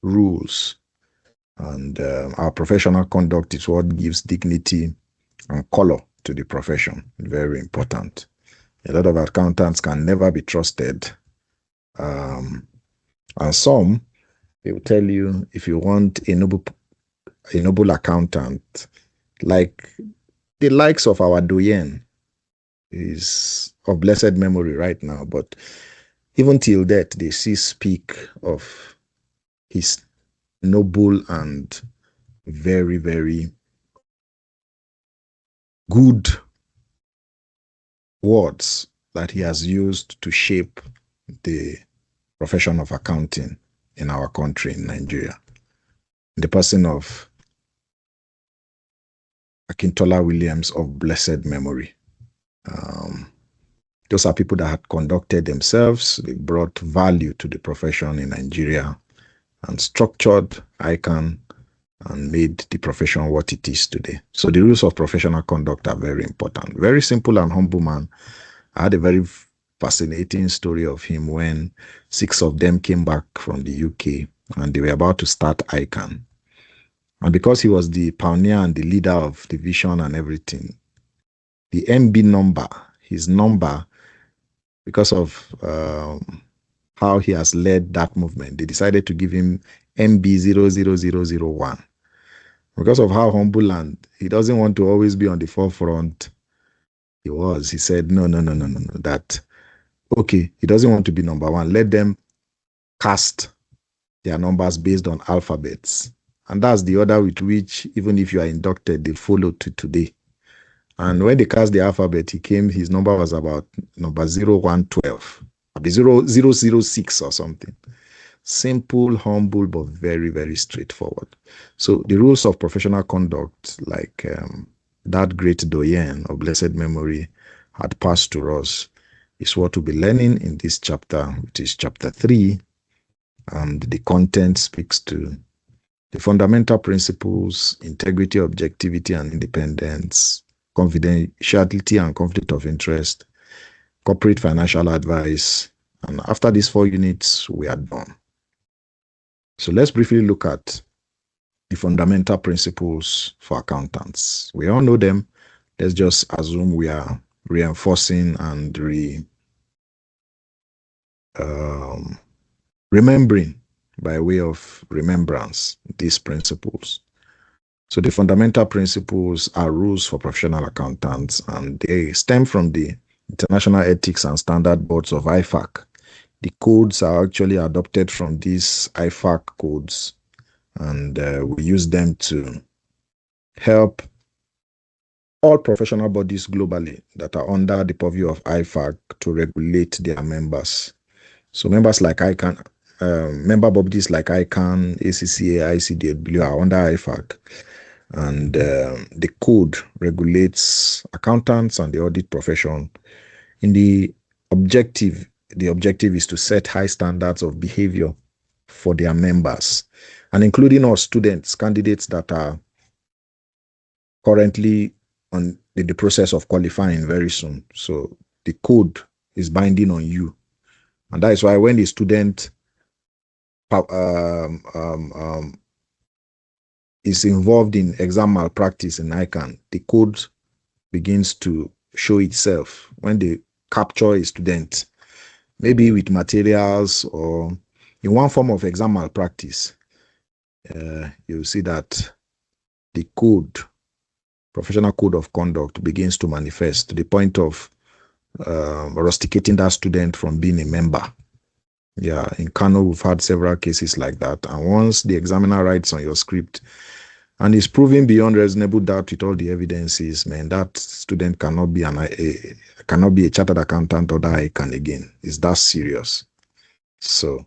rules. And our professional conduct is what gives dignity and color to the profession. Very important. A lot of accountants can never be trusted. And some, they will tell you, if you want a noble accountant, like the likes of our doyen, is of blessed memory right now, but even till death, they still speak of his noble and very, very good words that he has used to shape the profession of accounting in our country, in Nigeria. The person of Akintola Williams of blessed memory. Those are people that had conducted themselves. They brought value to the profession in Nigeria and structured ICAN and made the profession what it is today. So the rules of professional conduct are very important. Very simple and humble man. I had a very fascinating story of him when 6 of them came back from the UK and they were about to start ICAN. And because he was the pioneer and the leader of the vision and everything, the MB number, his number, because of how he has led that movement, they decided to give him MB00001. Because of how humble and he doesn't want to always be on the forefront, he said, no, that, okay, he doesn't want to be number one. Let them cast their numbers based on alphabets. And that's the order with which, even if you are inducted, they follow to today. And when they cast the alphabet, his number was about number 0112, 006 or something. Simple, humble, but very, very straightforward. So the rules of professional conduct, like that great doyen of blessed memory had passed to us, is what we'll be learning in this chapter, which is chapter 3. And the content speaks to the fundamental principles, integrity, objectivity, and independence, confidentiality and conflict of interest, corporate financial advice. And after these 4 units, we are done. So let's briefly look at the fundamental principles for accountants. We all know them. Let's just assume we are reinforcing and remembering by way of remembrance these principles. So the fundamental principles are rules for professional accountants, and they stem from the International Ethics and Standard Boards of IFAC. The codes are actually adopted from these IFAC codes, and we use them to help all professional bodies globally that are under the purview of IFAC to regulate their members. So members like ICAN, member bodies like ICAN, ACCA, ICDW are under IFAC. And the code regulates accountants and the audit profession. In the objective is to set high standards of behavior for their members, and including our students, candidates that are currently in the process of qualifying very soon. So the code is binding on you. And that is why when the student is involved in exam malpractice in ICAN, the code begins to show itself. When they capture a student, maybe with materials or in one form of exam malpractice, you'll see that the code, professional code of conduct, begins to manifest to the point of rusticating that student from being a member. Yeah, in Kano, we've had several cases like that. And once the examiner writes on your script and is proven beyond reasonable doubt with all the evidences, man, that student cannot be a chartered accountant or that ICAN again. It's that serious. So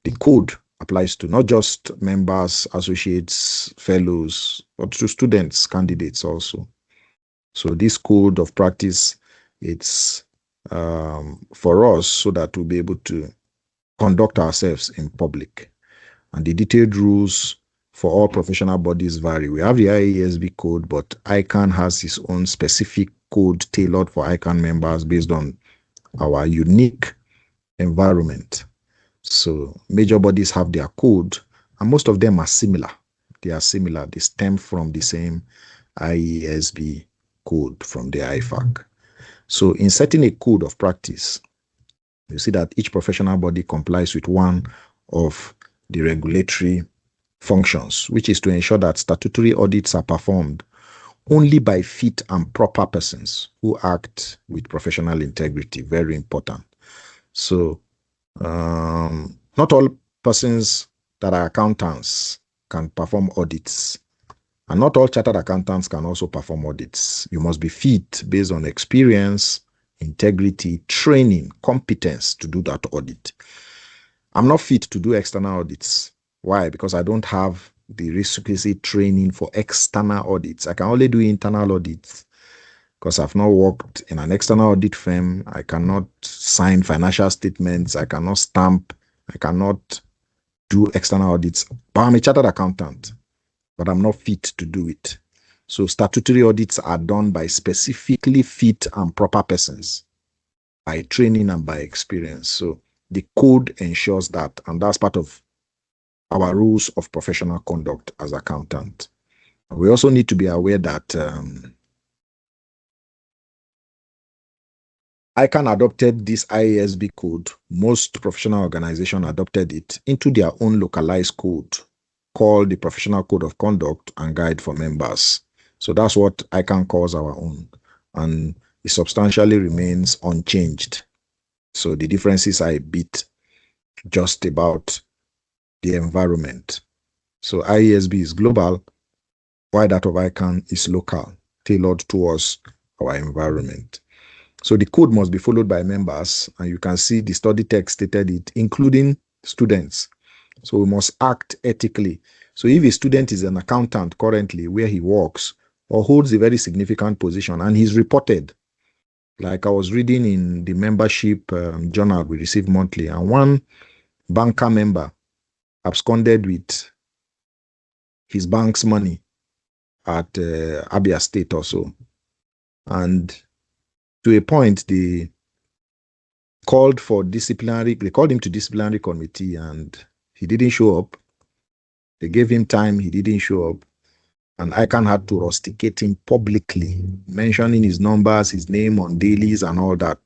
the code applies to not just members, associates, fellows, but to students, candidates also. So this code of practice, it's for us so that we'll be able to conduct ourselves in public. And the detailed rules for all professional bodies vary. We have the IASB code, but ICAN has its own specific code tailored for ICAN members based on our unique environment. So major bodies have their code, and most of them are similar. They are similar. They stem from the same IESB code from the IFAC. So in setting a code of practice, you see that each professional body complies with one of the regulatory functions, which is to ensure that statutory audits are performed only by fit and proper persons who act with professional integrity. Very important. So not all persons that are accountants can perform audits, and not all chartered accountants can also perform audits. You must be fit based on experience, integrity, training, competence to do that audit. I'm not fit to do external audits. Why? Because I don't have the requisite training for external audits. I can only do internal audits because I've not worked in an external audit firm. I cannot sign financial statements. I cannot stamp. I cannot do external audits. But I'm a chartered accountant, but I'm not fit to do it. So statutory audits are done by specifically fit and proper persons, by training and by experience. So the code ensures that, and that's part of our rules of professional conduct as accountant. We also need to be aware that ICAN adopted this IASB code. Most professional organizations adopted it into their own localized code called the Professional Code of Conduct and Guide for Members. So that's what ICAN calls our own, and it substantially remains unchanged. So the differences are a bit just about the environment. So IASB is global, while that of ICAN is local, tailored towards our environment. So the code must be followed by members, and you can see the study text stated it, including students. So we must act ethically. So if a student is an accountant currently where he works or holds a very significant position and he's reported, like I was reading in the membership journal we receive monthly, and one banker member absconded with his bank's money at Abia State or so. And to a point, they called him to disciplinary committee, and he didn't show up. They gave him time, he didn't show up. And ICAN had to rusticate him publicly, mentioning his numbers, his name on dailies and all that.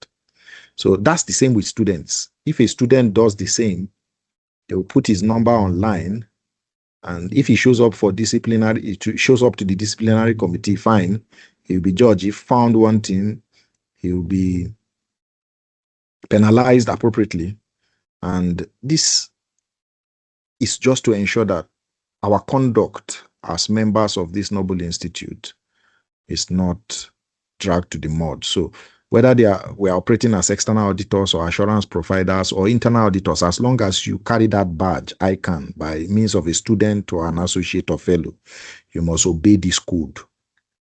So that's the same with students. If a student does the same, they will put his number online, and if he shows up to the disciplinary committee, fine, he'll be judged. If found wanting, he will be penalized appropriately. And this is just to ensure that our conduct as members of this noble institute is not dragged to the mud. So whether we're operating as external auditors or assurance providers or internal auditors, as long as you carry that badge, ICAN, by means of a student or an associate or fellow, you must obey this code.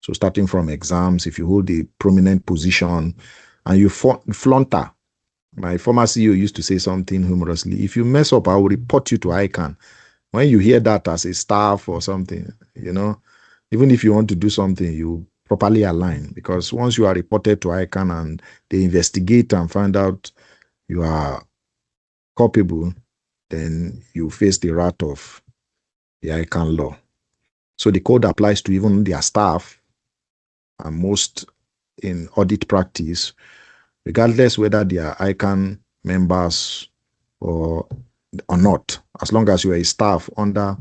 So starting from exams, if you hold a prominent position and you flaunter, my former CEO used to say something humorously, if you mess up, I will report you to ICAN. When you hear that as a staff or something, even if you want to do something, you properly align, because once you are reported to ICAN and they investigate and find out you are culpable, then you face the wrath of the ICAN law. So the code applies to even their staff, and most in audit practice, regardless whether they are ICAN members or not, as long as you are a staff under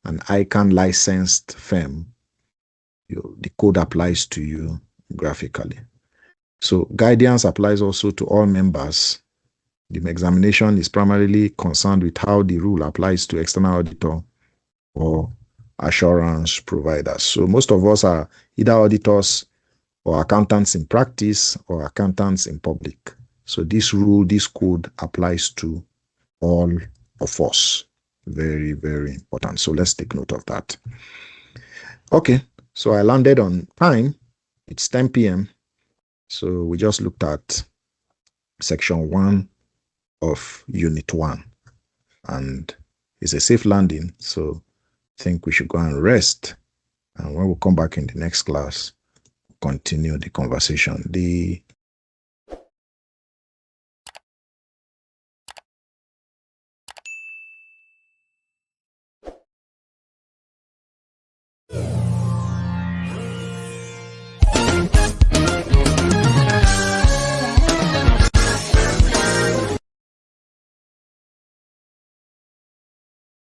an ICAN licensed firm, the code applies to you graphically. So guidance applies also to all members. The examination is primarily concerned with how the rule applies to external auditor or assurance providers. So most of us are either auditors or accountants in practice or accountants in public. So this code applies to all of us. Very, very important. So let's take note of that. Okay, so I landed on time. It's 10 p.m. So we just looked at section 1 of unit 1, and it's a safe landing. So I think we should go and rest. And when we come back in the next class, continue the conversation. The